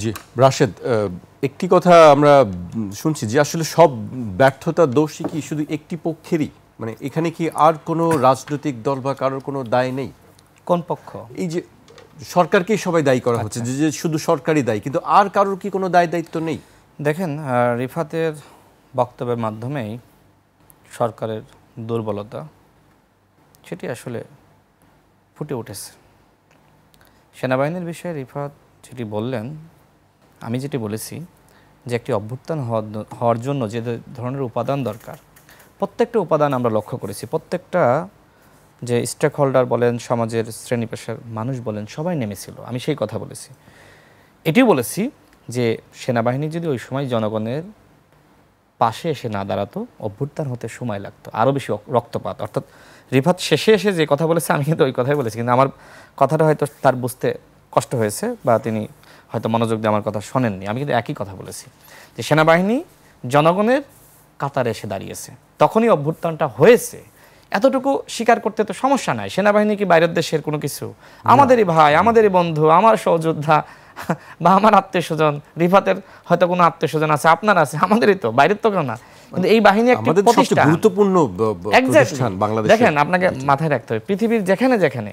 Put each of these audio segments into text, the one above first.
জি রাশেদ, একটি কথা আমরা শুনছি যে আসলে সব ব্যর্থতার দোষী কি শুধু একটি পক্ষেরই, মানে এখানে কি আর কোনো রাজনৈতিক দল বা কারোর কোনো দায় নেই? কোন পক্ষ? এই যে সরকারকেই সবাই দায়ী করা হচ্ছে, যে শুধু সরকারই দায়ী, কিন্তু আর কারোর কি কোনো দায় দায়িত্ব নেই? দেখেন, রিফাতের বক্তব্যের মাধ্যমেই সরকারের দুর্বলতা সেটি আসলে ফুটে উঠেছে। সেনাবাহিনীর বিষয়ে রিফাত যেটি বললেন, আমি যেটি বলেছি যে একটি অভ্যুত্থান হওয়ার জন্য যে ধরনের উপাদান দরকার, প্রত্যেকটা উপাদান আমরা লক্ষ্য করেছি। প্রত্যেকটা যে স্টেক হোল্ডার বলেন, সমাজের শ্রেণী পেশার মানুষ বলেন, সবাই নেমেছিল। আমি সেই কথা বলেছি। এটিও বলেছি যে সেনাবাহিনী যদি ওই সময় জনগণের পাশে এসে না দাঁড়াতো, অভ্যুত্থান হতে সময় লাগতো, আরও বেশি রক্তপাত। অর্থাৎ রিফাত শেষে এসে যে কথা বলেছে, আমি কিন্তু ওই কথাই বলেছি, কিন্তু আমার কথাটা হয়তো তার বুঝতে কষ্ট হয়েছে বা তিনি হয়তো মনোযোগ দিয়ে আমার কথা শোনেননি। আমি কিন্তু একই কথা বলেছি যে সেনাবাহিনী জনগণের কাতারে এসে দাঁড়িয়েছে, তখনই অভ্যুত্থানটা হয়েছে। এতটুকু স্বীকার করতে তো সমস্যা নাই। সেনাবাহিনী কি বাইরের দেশের কোনো কিছু? আমাদেরই ভাই, আমাদেরই বন্ধু, আমার সহযোদ্ধা বা আমার আত্মীয় স্বজন। রিফাতের হয়তো কোনো আত্মীয় স্বজন আছে, আপনার আছে, আমাদেরই তো, বাইরের তো কেউ না। কিন্তু এই বাহিনী একটি প্রতিষ্ঠান, গুরুত্বপূর্ণ প্রতিষ্ঠান বাংলাদেশে। দেখেন, আপনাকে মাথায় রাখতে হবে, পৃথিবীর যেখানে যেখানে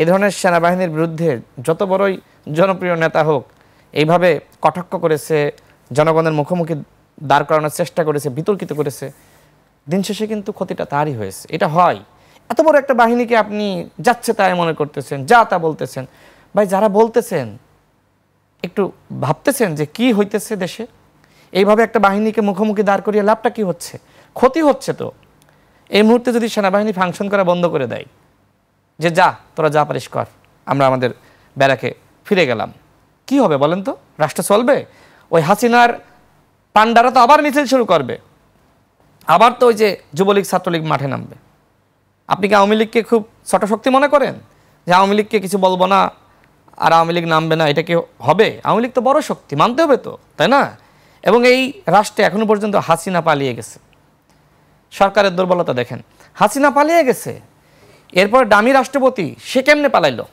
এই ধরনের সেনাবাহিনীর বিরুদ্ধে যত বড়ই জনপ্রিয় নেতা হোক, এইভাবে কটাক্ষ করেছে, জনগণের মুখোমুখি দাঁড় করানোর চেষ্টা করেছে, বিতর্কিত করেছে, দিন শেষে কিন্তু ক্ষতিটা তারই হয়েছে। এটা হয়। এত বড় একটা বাহিনীকে আপনি যাচ্ছে তাই মনে করতেছেন, যা তা বলতেছেন। ভাই, যারা বলতেছেন একটু ভাবতেছেন যে কি হইতেছে দেশে? এইভাবে একটা বাহিনীকে মুখোমুখি দাঁড় করিয়ে লাভটা কি হচ্ছে? ক্ষতি হচ্ছে তো। এই মুহূর্তে যদি সেনাবাহিনী ফাংশন করা বন্ধ করে দেয়, যে যা তোরা যা পারিস কর, আমরা আমাদের ব্যারাকে ফিরে গেলাম, কি হবে বলেন তো? রাষ্ট্র চলবে? ওই হাসিনার পান্ডারা তো আবার মিছিল শুরু করবে, আবার তো ওই যে যুবলীগ ছাত্রলীগ মাঠে নামবে। আপনি কি আওয়ামী লীগকে খুব ছোট শক্তি মনে করেন যে আওয়ামী লীগকে কিছু বলবো না আর আওয়ামী লীগ নামবে না? এটা কি হবে? আওয়ামী লীগ তো বড় শক্তি, মানতে হবে তো, তাই না? এবং এই রাষ্ট্রে এখনো পর্যন্ত হাসিনা পালিয়ে গেছে। সরকারের দুর্বলতা দেখেন, হাসিনা পালিয়ে গেছে, এরপর দামি রাষ্ট্রপতি, সে কেমনে পালাইলো?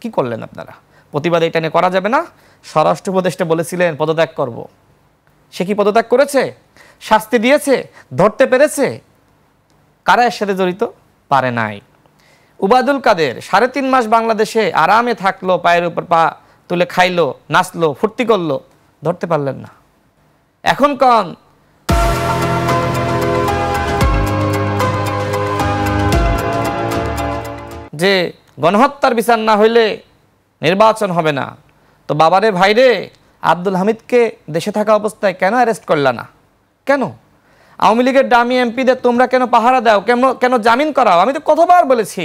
কি করলেন আপনারা? প্রতিবাদ এটা নিয়ে করা যাবে না? স্বরাষ্ট্র উপদেষ্টা বলেছিলেন পদত্যাগ করব, সে কি পদত্যাগ করেছে? শাস্তি দিয়েছে? ধরতে পেরেছে? কারা এর সাথে জড়িত? পারে নাই। উবায়দুল কাদের 3.5 মাস বাংলাদেশে আরামে থাকলো, পায়ের উপর পা তুলে খাইলো, নাচলো, ফুর্তি করলো, ধরতে পারলেন না। এখন কন যে গণহত্যার বিচার না হইলে নির্বাচন হবে না। তো বাবারে ভাইরে, আব্দুল হামিদকে দেশে থাকা অবস্থায় কেন অ্যারেস্ট করলা না? কেন? আওয়ামী লীগের দামি এমপিদের তোমরা কেন পাহারা দাও? কেন জামিন করাও? আমি তো কতবার বলেছি।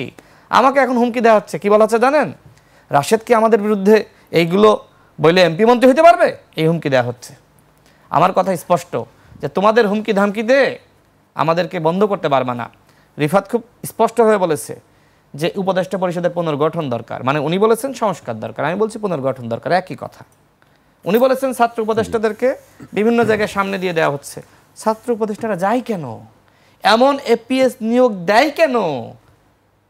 আমাকে এখন হুমকি দেওয়া হচ্ছে। কি বলা হচ্ছে জানেন? রাশেদ কি আমাদের বিরুদ্ধে এইগুলো বলে এমপি মন্ত্রী হতে পারবে? এই হুমকি দেওয়া হচ্ছে। আমার কথা স্পষ্ট যে তোমাদের হুমকি ধামকিতে আমাদেরকে বন্ধ করতে পারবে না। রিফাত খুব স্পষ্ট হয়ে বলেছে যে উপদেষ্টা পরিষদের পুনর্গঠন দরকার। মানে উনি বলেছেন সংস্কার দরকার, আমি বলছি পুনর্গঠন দরকার, একই কথা। উনি বলেছেন ছাত্র উপদেষ্টাদেরকে বিভিন্ন জায়গায় সামনে দিয়ে দেওয়া হচ্ছে। ছাত্র উপদেষ্টারা যায় কেন? এমন এপিএস নিয়োগ দেয় কেন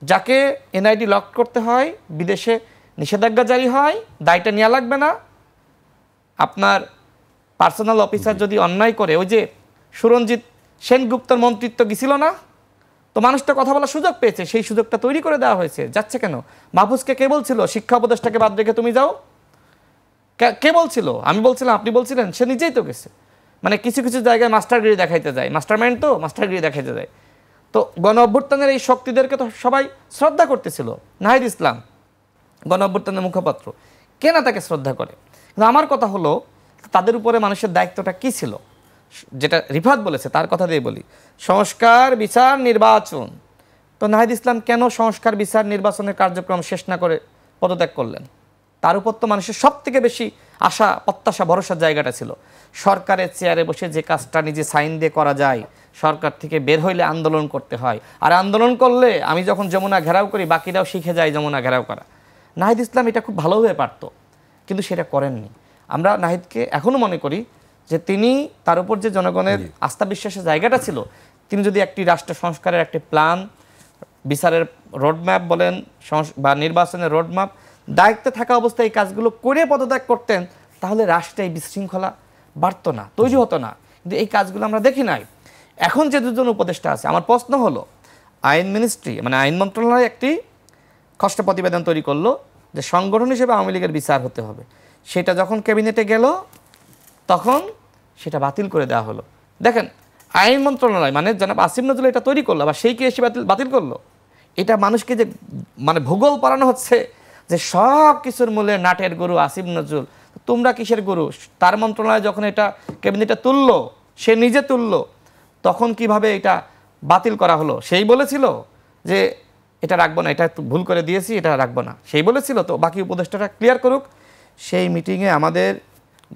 যাকে এনআইডি লক করতে হয়, বিদেশে নিষেধাজ্ঞা জারি হয়, দায়টা নেওয়া লাগবে না? আপনার পার্সোনাল অফিসার যদি অন্যায় করে, ওই যে সুরঞ্জিত সেনগুপ্তর মন্ত্রিত্ব গেছিল না, তো মানুষটা কথা বলার সুযোগ পেয়েছে, সেই সুযোগটা তৈরি করে দেওয়া হয়েছে। যাচ্ছে কেন? মাহফুজকে কে বলছিল শিক্ষা উপদেষ্টাকে বাদ রেখে তুমি যাও? কে বলছিল? আমি বলছিলাম, আপনি বলছিলেন? সে নিজেই তো গেছে। মানে কিছু কিছু জায়গায় মাস্টারগিরি দেখাইতে যায়, মাস্টার মাইন্ড তো মাস্টারগিরি দেখাইতে যায়। তো গণ অভ্যুত্থানের এই শক্তিদেরকে তো সবাই শ্রদ্ধা করতেছিল। নাহিদ ইসলাম গণ অভ্যুত্থানের মুখপাত্র, কে না তাকে শ্রদ্ধা করে? কিন্তু আমার কথা হলো, তাদের উপরে মানুষের দায়িত্বটা কি ছিল? যেটা রিফাত বলেছে তার কথা দিয়ে বলি, সংস্কার, বিচার, নির্বাচন। তো নাহিদ ইসলাম কেন সংস্কার, বিচার, নির্বাচনের কার্যক্রম শেষ না করে পদত্যাগ করলেন? তার উপর তো মানুষের সব থেকে বেশি আশা, প্রত্যাশা, ভরসার জায়গাটা ছিল। সরকারের চেয়ারে বসে যে কাজটা নিজে সাইন দিয়ে করা যায়, সরকার থেকে বের হইলে আন্দোলন করতে হয়। আর আন্দোলন করলে আমি যখন যমুনা ঘেরাও করি, বাকিরাও শিখে যায় যমুনা ঘেরাও করা। নাহিদ ইসলাম এটা খুব ভালোভাবে পারত, কিন্তু সেটা করেননি। আমরা নাহিদকে এখনও মনে করি যে তিনি, তার উপর যে জনগণের আস্থা বিশ্বাসের জায়গাটা ছিল, তিনি যদি একটি রাষ্ট্র সংস্কারের একটি প্ল্যান, বিচারের রোডম্যাপ বলেন বা নির্বাচনের রোডম্যাপ, দায়িত্বে থাকা অবস্থায় এই কাজগুলো করে পদত্যাগ করতেন, তাহলে রাষ্ট্রে এই বিশৃঙ্খলা বাড়তো না, তৈরি হতো না। কিন্তু এই কাজগুলো আমরা দেখি নাই। এখন যে দুজন উপদেষ্টা আছে, আমার প্রশ্ন হলো আইন মিনিস্ট্রি মানে আইন মন্ত্রণালয় একটি খসড় প্রতিবেদন তৈরি করলো যে সংগঠন হিসেবে আওয়ামী লীগের বিচার হতে হবে। সেটা যখন ক্যাবিনেটে গেল তখন সেটা বাতিল করে দেওয়া হলো। দেখেন আইন মন্ত্রণালয় মানে জনাব আসিফ নজরুল এটা তৈরি করলো, বা সেই কি এসে বাতিল করলো। এটা মানুষকে যে মানে ভূগোল পড়ানো হচ্ছে যে সব কিছুর মূলে নাটের গরু আসিফ নজরুল, তোমরা কিসের গরু। তার মন্ত্রণালয় যখন এটা ক্যাবিনেটে তুললো, সে নিজে তুললো, তখন কিভাবে এটা বাতিল করা হলো। সেই বলেছিল যে এটা রাখবো না, এটা ভুল করে দিয়েছি, এটা রাখবো না, সেই বলেছিল। তো বাকি উপদেষ্টাটা ক্লিয়ার করুক। সেই মিটিংয়ে আমাদের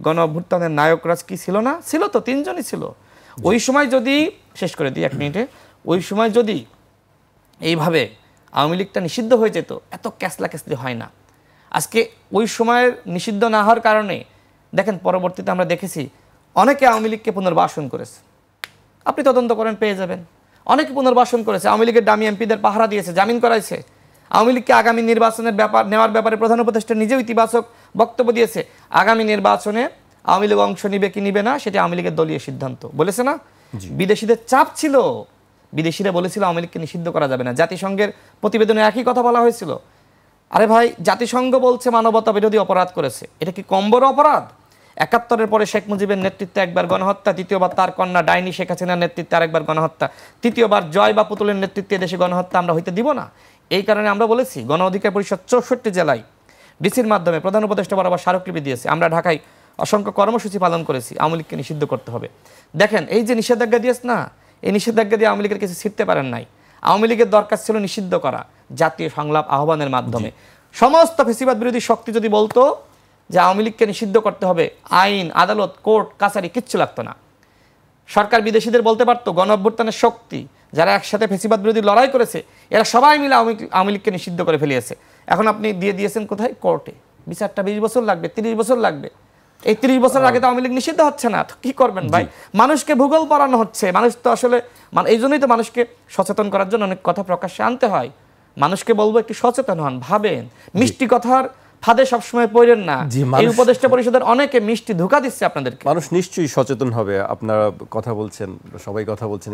গণ অভ্যুত্থানের নায়করাজ কি ছিল না? ছিল তো, তিনজনই ছিল। ওই সময় যদি শেষ করে দিই 1 মিনিটে, ওই সময় যদি এইভাবে আওয়ামী লীগটা নিষিদ্ধ হয়ে যেত, এত ক্যাসলি হয় না। আজকে ওই সময়ের নিষিদ্ধ না হওয়ার কারণে দেখেন পরবর্তীতে আমরা দেখেছি অনেকে আওয়ামী লীগকে পুনর্বাসন করেছে। আপনি তদন্ত করেন, পেয়ে যাবেন। অনেকে পুনর্বাসন করেছে, আওয়ামী লীগের দামি এমপিদের পাহারা দিয়েছে, জামিন করাইছে। আওয়ামী লীগকে আগামী নির্বাচনের নেওয়ার ব্যাপারে প্রধান উপদেষ্টা নিজেও ইতিবাচক বক্তব্য দিয়েছে। আগামী নির্বাচনে আওয়ামী লীগ অংশ নিবে কি নিবে না সেটা আওয়ামী লীগের দলীয় সিদ্ধান্ত, বলেছে না? বিদেশিদের চাপ ছিল, বিদেশিরা বলেছিল আওয়ামী লীগকে নিষিদ্ধ করা যাবে না। জাতিসংঘের প্রতিবেদনে একই কথা বলা হয়েছিল। আরে ভাই, জাতিসংঘ বলছে মানবতা বিরোধী অপরাধ করেছে, এটা কি কম বড় অপরাধ? 71-এর পরে শেখ মুজিবের নেতৃত্বে একবার গণহত্যা, দ্বিতীয়বার তার কন্যা ডাইনি শেখ হাসিনার নেতৃত্বে আরেকবার গণহত্যা, তৃতীয়বার জয় বা পুতুলের নেতৃত্বে দেশে গণহত্যা আমরা হইতে দিব না। এই কারণে আমরা বলেছি গণ অধিকার পরিষদ 64 জেলায় ডিসির মাধ্যমে প্রধান উপদেষ্টা বরাবর স্মারকলিপি দিয়েছে। আমরা ঢাকায় অসংখ্য কর্মসূচি পালন করেছি, আওয়ামী লীগকে নিষিদ্ধ করতে হবে। দেখেন এই যে নিষেধাজ্ঞা দিয়েছে না, এই নিষেধাজ্ঞা দিয়ে আওয়ামী লীগের কিছু ছিটতে পারেন নাই। আওয়ামী লীগের দরকার ছিল নিষিদ্ধ করা, জাতীয় সংলাপ আহ্বানের মাধ্যমে। সমস্ত ফেসিবাদ বিরোধী শক্তি যদি বলতো যে আওয়ামী লীগকে নিষিদ্ধ করতে হবে, আইন, আদালত, কোর্ট কাছারি কিচ্ছু লাগতো না। সরকার বিদেশিদের বলতে পারতো গণ অভ্যুত্থানের শক্তি যারা একসাথে ফেসিবাদ বিরোধী লড়াই করেছে, এরা সবাই মিলে আওয়ামী লীগকে নিষিদ্ধ করে ফেলিয়েছে। এখন আপনি দিয়ে দিয়েছেন কোথায়? কোর্টে। বিচারটা 20 বছর লাগবে, 30 বছর লাগবে। এই 30 বছর আগে তো আওয়ামী লীগ নিষিদ্ধ হচ্ছে না, তো কি করবেন ভাই? মানুষকে ভূগোল পড়ানো হচ্ছে। মানুষ তো আসলে এই জন্যই তো মানুষকে সচেতন করার জন্য অনেক কথা প্রকাশ্যে আনতে হয়। মানুষকে বলবো একটু সচেতন হন, ভাবেন, মিষ্টি কথার ফাঁদে সবসময় পড়েন না। এই উপদেষ্টা পরিষদের অনেকে মিষ্টি ধোঁকা দিচ্ছে আপনাদেরকে। মানুষ নিশ্চয়ই সচেতন হবে। আপনারা কথা বলছেন, সবাই কথা বলছেন।